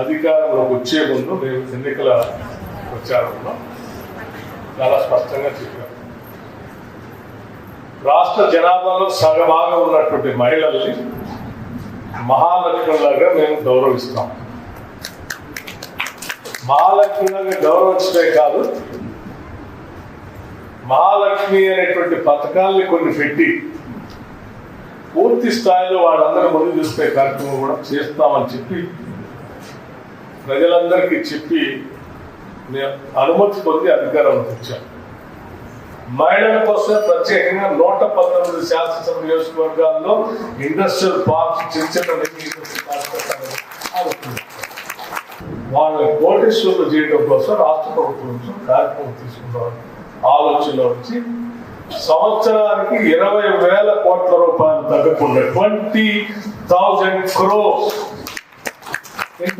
అధికారంలోకి వచ్చే ముందు మేము ఎన్నికల ప్రచారంలో చాలా స్పష్టంగా చెప్పాం. రాష్ట్ర జనాభాలో సగభాగం ఉన్నటువంటి మహిళల్ని మహాలక్ష్మిలాగా మేము గౌరవిస్తాం. మహాలక్ష్మిలాగా గౌరవించడే కాదు, మహాలక్ష్మి అనేటువంటి పథకాల్ని కొన్ని పెట్టి పూర్తి స్థాయిలో వాళ్ళందరూ ముందు చూసే కార్యక్రమం కూడా చేస్తామని చెప్పి ప్రజలందరికీ చెప్పి నేను అనుమతి పొంది అధికారంలోకి వచ్చాను. మహిళల కోసం ప్రత్యేకంగా 119 శాసనసభ నియోజకవర్గాల్లో ఇండస్ట్రియల్ పార్క్స్ వాళ్ళని కోటేశ్వర్లు చేయడం కోసం రాష్ట్ర ప్రభుత్వం నుంచి కార్యక్రమం తీసుకున్నాం. ఆలోచనలో వచ్చి సంవత్సరానికి 20,000 కోట్ల రూపాయలు తగ్గకుండా 20,000 crores